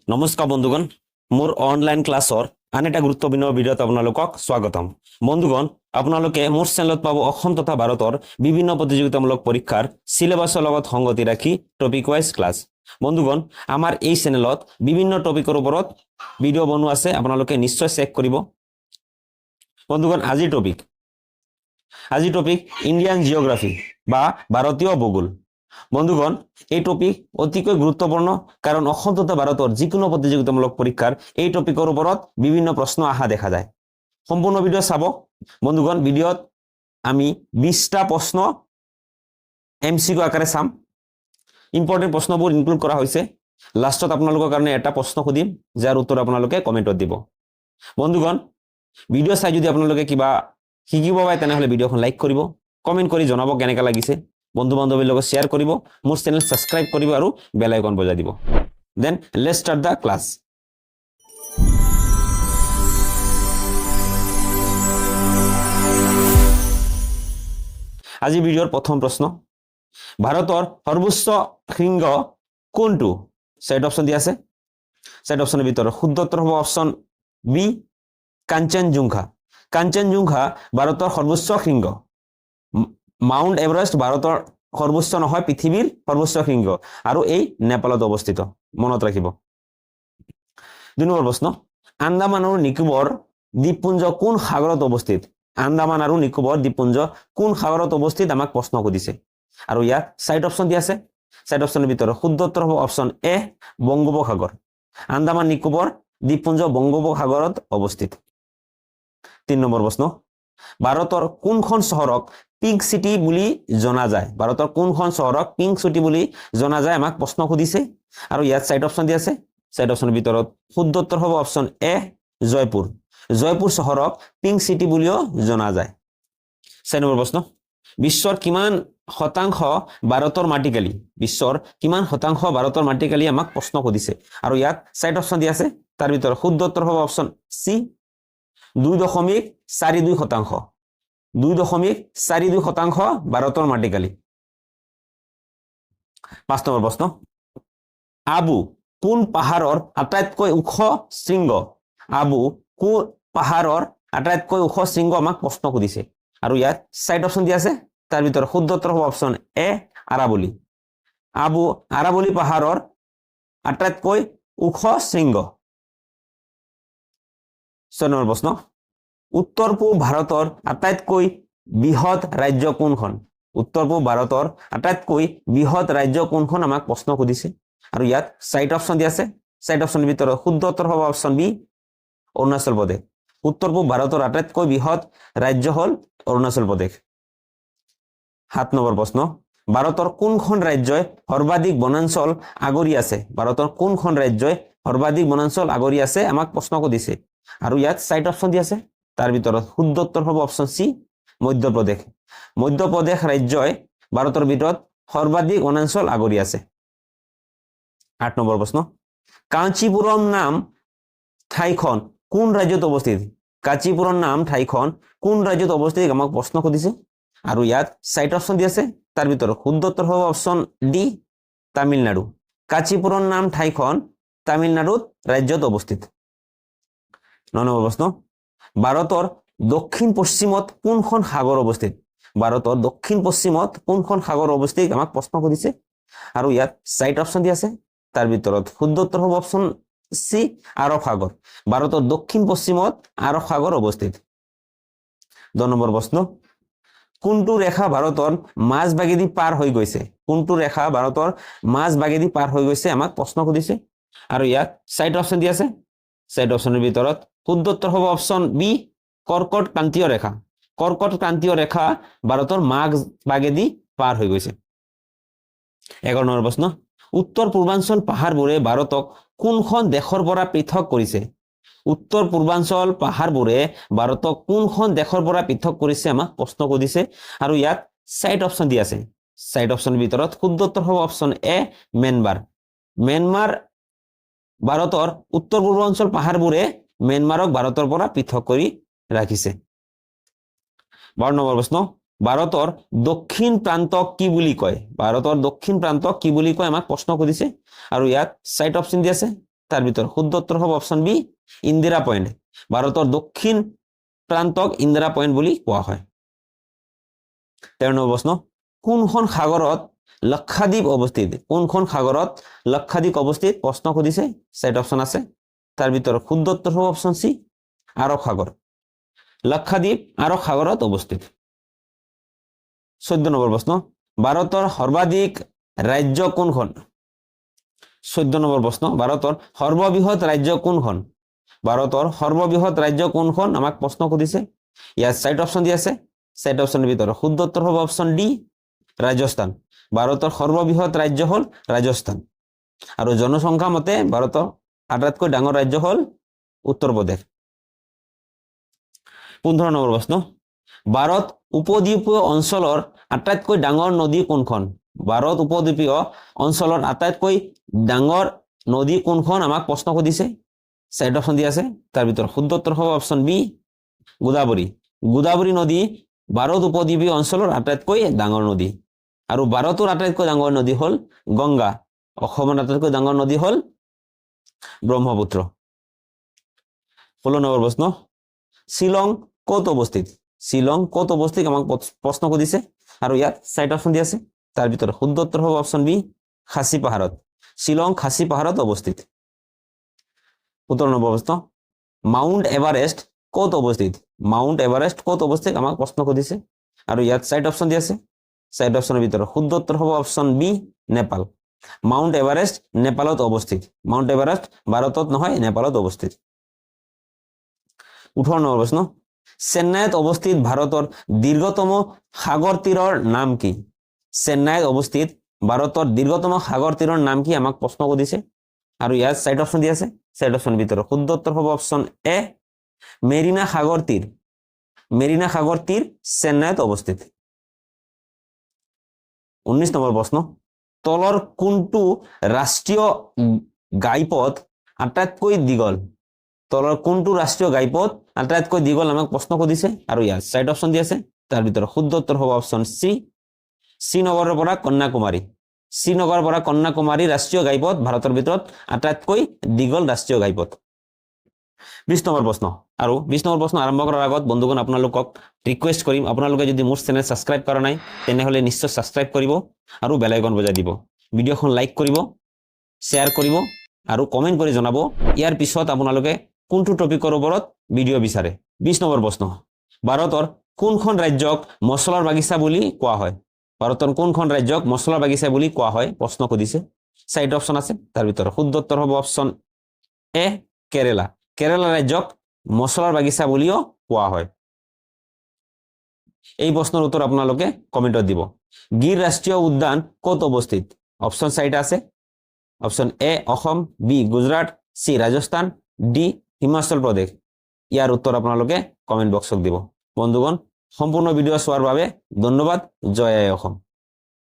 নমস্কাৰ বন্ধুগণ, মোৰ অনলাইন ক্লাছৰ আন এটা গুৰুত্বপূৰ্ণ ভিডিঅ'ত আপোনালোকক স্বাগতম। বন্ধুগণ, আপোনালোকে মোৰ চেনেলত পাব অসম তথা ভাৰতৰ বিভিন্ন প্ৰতিযোগিতামূলক পৰীক্ষাৰ সিলেবাছৰ লগত সংগতি ৰাখি টপিক ৱাইজ ক্লাছ। বন্ধুগণ, আমাৰ এই চেনেলত বিভিন্ন টপিকৰ ওপৰত ভিডিঅ' বনোৱা আছে, আপোনালোকে নিশ্চয় চেক কৰিব। বন্ধুগণ, আজিৰ টপিক ইণ্ডিয়ান জিঅ'গ্ৰাফি বা ভাৰতীয় ভূগোল। বন্ধুগণ, এই টপিক অতিকৈ গুৰুত্বপূৰ্ণ, কাৰণ অসম তথা ভাৰতৰ যিকোনো প্ৰতিযোগিতামূলক পৰীক্ষাৰ এই টপিকৰ ওপৰত বিভিন্ন প্ৰশ্ন অহা দেখা যায়। সম্পূৰ্ণ ভিডিঅ' চাব। বন্ধুগণ, ভিডিঅ'ত আমি 20টা প্ৰশ্ন MCQ আকাৰে চাম। ইম্পৰ্টেণ্ট প্ৰশ্নবোৰ ইনক্লুড কৰা হৈছে। লাষ্টত আপোনালোকৰ কাৰণে এটা প্ৰশ্ন সুধিম, যাৰ উত্তৰ আপোনালোকে কমেণ্টত দিব। বন্ধুগণ, ভিডিঅ' চাই যদি আপোনালোকে কিবা শিকিব পাৰে তেনেহ'লে ভিডিঅ'খন লাইক কৰিব, কমেণ্ট কৰি জনাব কেনেকৈ লাগিছে, বন্ধু বান্ধৱীৰ লগত শ্বেয়াৰ কৰিব, মোৰ চেনেল ছাবস্ক্ৰাইব কৰিব আৰু বেল আইকন বজাই দিব। Then let's start the class. আজি ভিডিঅ'ৰ প্ৰথম প্ৰশ্ন, ভাৰতৰ সৰ্বোচ্চ শৃংগ কোনটো? চাইড অপশ্যন দিয়া আছে। চাইড অপশ্যনৰ ভিতৰত শুদ্ধ উত্তৰ হ'ব অপশ্যন বি, কাঞ্চনজুংঘা। কাঞ্চনজুংঘা ভাৰতৰ সৰ্বোচ্চ শৃংগ। মাউণ্ট এভাৰেষ্ট ভাৰতৰ সৰ্বোচ্চ নহয়, পৃথিৱীৰ সৰ্বোচ্চ শৃংগ, আৰু এই নেপালত অৱস্থিত, মনত ৰাখিব। 2 নম্বৰ প্ৰশ্ন, আন্দামান আৰু নিকোবৰ দ্বীপপুঞ্জ কোন সাগৰত অৱস্থিত? আন্দামান আৰু নিকোবৰ দ্বীপপুঞ্জ কোন সাগৰত অৱস্থিত আমাক প্ৰশ্ন সুধিছে, আৰু ইয়াত চাইড অপশ্যন দিয়া আছে। চাইড অপশ্যনৰ ভিতৰত শুদ্ধ উত্তৰ হ'ব অপশ্যন এ, বংগোপসাগৰ। আন্দামান নিকোবৰ দ্বীপপুঞ্জ বংগোপসাগৰত অৱস্থিত। 3 নম্বৰ প্ৰশ্ন, ভাৰতৰ কোনখন চহৰক পিংক চিটি বুলি জনা যায়? ভাৰতৰ কোনখন চহৰক পিংক চিটি বুলি জনা যায় আমাক প্ৰশ্ন সুধিছে, আৰু ইয়াত চাইড অপশ্যন দিয়া আছে। চাইড অপশ্যনৰ ভিতৰত শুদ্ধ উত্তৰ হ'ব অপশ্যন এ, জয়পুৰ। জয়পুৰ চহৰক পিংক চিটি বুলিও জনা যায়। 4 নম্বৰ প্ৰশ্ন, বিশ্বৰ কিমান শতাংশ ভাৰতৰ মাটিকালি? বিশ্বৰ কিমান শতাংশ ভাৰতৰ মাটিকালি আমাক প্ৰশ্ন সুধিছে, আৰু ইয়াত চাইড অপশ্যন দিয়া আছে। তাৰ ভিতৰত শুদ্ধ উত্তৰ হ'ব অপশ্যন চি, 2.42 শতাংশ। 2.42 শতাংশ ভাৰতৰ মাটিকালি। 5 নম্বৰ প্ৰশ্ন, আবু কোন পাহাৰৰ আটাইতকৈ ওখ শৃংগ? আবু কোন পাহাৰৰ আটাইতকৈ ওখ শৃংগ আমাক প্ৰশ্ন সুধিছে, আৰু ইয়াত চাইড অপশ্যন দিয়া আছে। তাৰ ভিতৰত শুদ্ধ উত্তৰ হ'ব অপশ্যন এ, আৰাৱলী। আবু আৰাৱলী পাহাৰৰ আটাইতকৈ ওখ শৃংগ। 6 নম্বৰ প্ৰশ্ন, উত্তৰ পূব ভাৰতৰ আটাইতকৈ বৃহৎ ৰাজ্য কোনখন? উত্তৰ পূব ভাৰতৰ আটাইতকৈ বৃহৎ ৰাজ্য কোনখন আমাক প্ৰশ্ন সুধিছে, আৰু ইয়াত চাইড অপশ্যন দিয়া আছে। চাইড অপশ্যনৰ ভিতৰত শুদ্ধ উত্তৰ হ'ব অপশ্যন বি, অৰুণাচল প্ৰদেশ। উত্তৰ পূব ভাৰতৰ আটাইতকৈ বৃহৎ ৰাজ্য হ'ল অৰুণাচল প্ৰদেশ। 7 নম্বৰ প্ৰশ্ন, ভাৰতৰ কোনখন ৰাজ্যই সৰ্বাধিক বনাঞ্চল আগুৰি আছে? ভাৰতৰ কোনখন ৰাজ্যই সৰ্বাধিক বনাঞ্চল আগুৰি আছে আমাক প্ৰশ্ন সুধিছে, আৰু ইয়াত চাইড অপশ্যন দিয়া আছে। তাৰ ভিতৰত শুদ্ধ উত্তৰ হ'ব অপশ্যন চি, মধ্যপ্ৰদেশ। মধ্যপ্ৰদেশ ৰাজ্যই ভাৰতৰ ভিতৰত সৰ্বাধিক বনাঞ্চল আগুৰি আছে। 8 নম্বৰ প্ৰশ্ন, কাঞ্চীপুৰম নাম ঠাইখন কোন ৰাজ্যত অৱস্থিত? কাঞ্চীপুৰম নাম ঠাইখন কোন ৰাজ্যত অৱস্থিত আমাক প্ৰশ্ন সুধিছে, আৰু ইয়াত চাইড অপশ্যন দি আছে। তাৰ ভিতৰত শুদ্ধ উত্তৰ হ'ব অপশ্যন ডি, তামিলনাডু। কাঞ্চীপুৰম নাম ঠাইখন তামিলনাডুত ৰাজ্যত অৱস্থিত। 9 নম্বৰ প্ৰশ্ন, ভাৰতৰ দক্ষিণ পশ্চিমত কোনখন সাগৰ অৱস্থিত? ভাৰতৰ দক্ষিণ পশ্চিমত কোনখন সাগৰ অৱস্থিত আমাক প্ৰশ্ন সুধিছে, আৰু ইয়াত চাইড অপশ্যন দি আছে। তাৰ ভিতৰত শুদ্ধ উত্তৰ হ'ব অপশ্যন চি, আৰৱ সাগৰ। ভাৰতৰ দক্ষিণ পশ্চিমত আৰৱ সাগৰ অৱস্থিত। 10 নম্বৰ প্ৰশ্ন, কোনটো ৰেখা ভাৰতৰ মাজভাগেদি পাৰ হৈ গৈছে? কোনটো ৰেখা ভাৰতৰ মাজভাগেদি পাৰ হৈ গৈছে আমাক প্ৰশ্ন সুধিছে, আৰু ইয়াত চাইড অপশ্যন দি আছে। চাইড অপশ্যনৰ ভিতৰত শুদ্ধ উত্তৰ হ'ব অপশ্যন বি, কৰ্কট ক্ৰান্তীয় ৰেখা। কৰ্কট ক্ৰান্তীয় ৰেখা ভাৰতৰ মাজভাগেদি পাৰ হৈ গৈছে। 11 নম্বৰ প্ৰশ্ন, উত্তৰ পূৰ্বাঞ্চল পাহাৰবোৰে ভাৰতক কোনখন দেশৰ পৰা পৃথক কৰিছে? উত্তৰ পূৰ্বাঞ্চল পাহাৰবোৰে ভাৰতক কোনখন দেশৰ পৰা পৃথক কৰিছে আমাক প্ৰশ্ন সুধিছে, আৰু ইয়াত চাইড অপশ্যন দি আছে। চাইড অপশ্যনৰ ভিতৰত শুদ্ধ উত্তৰ হ'ব অপশ্যন এ, ম্যানমাৰ। ম্যানমাৰ ভাৰতৰ উত্তৰ পূৰ্বাঞ্চল পাহাৰবোৰে ম্যানমাৰক ভাৰতৰ পৰা পৃথক কৰি ৰাখিছে। 12 নম্বৰ প্ৰশ্ন, ভাৰতৰ দক্ষিণ প্ৰান্তক কি বুলি কয়? ভাৰতৰ দক্ষিণ প্ৰান্তক কি বুলি কয় আমাক প্ৰশ্ন সুধিছে, আৰু ইয়াত চাইড অপশ্যন দি আছে। তাৰ ভিতৰত শুদ্ধ উত্তৰ হ'ব অপশ্যন বি ইন্দিৰা পইণ্ট ভাৰতৰ দক্ষিণ প্ৰান্তক ইন্দিৰা পইণ্ট বুলি কোৱা হয় 13 নম্বৰ প্ৰশ্ন কোনখন সাগৰত লক্ষাদ্বীপ অৱস্থিত কোনখন সাগৰত লক্ষাদ্বীপ অৱস্থিত প্ৰশ্ন সুধিছে চাইট অপশ্যন আছে তাৰ ভিতৰত শুদ্ধ উত্তৰ হ'ব অপশ্যন সি আৰব সাগৰ লক্ষাদ্বীপ আৰব সাগৰত অৱস্থিত 14 নম্বৰ প্ৰশ্ন ভাৰতৰ সৰ্বাধিক ৰাজ্য কোনখন 14 নম্বৰ প্ৰশ্ন ভাৰতৰ সৰ্ববৃহৎ ৰাজ্য কোনখন ভাৰতৰ সৰ্ববৃহৎ ৰাজ্য কোনখন আমাক প্ৰশ্ন সুধিছে ইয়াত চাইট অপশ্যন দি আছে চাইট অপশ্যনৰ ভিতৰত শুদ্ধ উত্তৰ হ'ব অপশ্যন ডি ৰাজস্থান ভাৰতৰ সৰ্ববৃহৎ ৰাজ্য হ'ল ৰাজস্থান আৰু জনসংখ্যা মতে ভাৰতৰ আটাইতকৈ ডাঙৰ ৰাজ্য হ'ল উত্তৰ প্ৰদেশ 15 নম্বৰ প্ৰশ্ন ভাৰত উপদ্বীপীয় অঞ্চলৰ আটাইতকৈ ডাঙৰ নদী কোনখন ভাৰত উপদ্বীপীয় অঞ্চলৰ আটাইতকৈ ডাঙৰ নদী কোনখন আমাক প্ৰশ্ন সুধিছে চাইট অপশ্যন দি আছে তাৰ ভিতৰত শুদ্ধ উত্তৰ হ'ব অপশ্যন বি গোদাবৰী নদী ভাৰত উপদ্বীপীয় অঞ্চলৰ আটাইতকৈ ডাঙৰ নদী আৰু ভাৰতৰ আটাইতকৈ ডাঙৰ নদী হ'ল গংগা অসমৰ আটাইতকৈ ডাঙৰ নদী হ'ল ব্ৰহ্মপুত্ৰ 16 নম্বৰ প্ৰশ্ন শ্বিলং ক'ত অৱস্থিত আমাক প্ৰশ্ন সুধিছে আৰু ইয়াত চাইট অপশ্যন দি আছে তাৰ ভিতৰত শুদ্ধ উত্তৰ হ'ব অপশ্যন বি খাচী পাহাৰত শ্বিলং খাচী পাহাৰত অৱস্থিত 17 নম্বৰ প্ৰশ্ন মাউণ্ট এভাৰেষ্ট ক'ত অৱস্থিত আমাক প্ৰশ্ন সুধিছে আৰু ইয়াত চাইট অপশ্যন দি আছে চাইট অপশ্যনৰ ভিতৰত শুদ্ধ উত্তৰ হ'ব option B Nepal mount Everest নেপালত অৱস্থিত মাউণ্ট এভাৰেষ্ট ভাৰতত নহয় নেপালত অৱস্থিত 18 নম্বৰ প্ৰশ্ন চেন্নাইত অৱস্থিত ভাৰতৰ দীৰ্ঘতম সাগৰ তীৰৰ নাম কি চেন্নাইত অৱস্থিত ভাৰতৰ দীৰ্ঘতম সাগৰ তীৰৰ নাম কি আমাক প্ৰশ্ন সুধিছে আৰু ইয়াত চাইট অপশ্যন দি আছে চাইট অপশ্যনৰ ভিতৰত শুদ্ধ উত্তৰ হ'ব অপশ্যন এ মেৰিনা সাগৰ তীৰ চেন্নাইত অৱস্থিত 19 নম্বৰ প্ৰশ্ন তলৰ কোনটো ৰাষ্ট্ৰীয় ঘাইপথ আটাইতকৈ দীঘল আমাক প্ৰশ্ন সুধিছে আৰু ইয়াত চাইট অপশ্যন দি আছে তাৰ ভিতৰত শুদ্ধ উত্তৰ হ'ব অপশ্যন সি শ্ৰীনগৰৰ পৰা কন্যাকুমাৰী ৰাষ্ট্ৰীয় ঘাইপথ ভাৰতৰ ভিতৰত আটাইতকৈ দীঘল ৰাষ্ট্ৰীয় ঘাইপথ 20 নম্বৰ প্ৰশ্ন আৰু 20 নম্বৰ প্ৰশ্ন আৰম্ভ কৰাৰ আগত বন্ধুগণ আপোনালোকক ৰিকুৱেষ্ট কৰিম আপোনালোকে যদি মোৰ চেনেল সাবস্ক্ৰাইব কৰা নাই তেনেহলে নিশ্চয় সাবস্ক্ৰাইব কৰিব আৰু বেল আইকন বজাই দিব ভিডিওখন লাইক কৰিব শেয়াৰ কৰিব আৰু কমেন্ট কৰি জনাব ইয়াৰ পিছত আপোনালোকে কোনটো টপিকৰ ওপৰত ভিডিও বিচাৰে 20 নম্বৰ প্ৰশ্ন ভাৰতৰ কোনখন ৰাজ্যক মছলাৰ বাগিচা বুলি কোৱা হয় প্ৰশ্ন সুধিছে চাইট অপশ্যন আছে তাৰ ভিতৰত শুদ্ধ উত্তৰ হ'ব অপশ্যন এ কেৰালা ৰাজ্যক মছলাৰ বাগিচা বুলিও কোৱা হয় এই প্ৰশ্নৰ উত্তৰ আপোনালোকে কমেন্টত দিব গিৰ ৰাষ্ট্ৰীয় উদ্যান ক'ত অৱস্থিত অপশ্যন চাইট আছে option A Assam B Gujarat C Rajasthan D Himachal Pradesh ইয়াৰ উত্তৰ আপোনালোকে কমেন্ট বক্সত দিব বন্ধুগণ সম্পূৰ্ণ ভিডিও চোৱাৰ বাবে ধন্যবাদ জয় আই অসম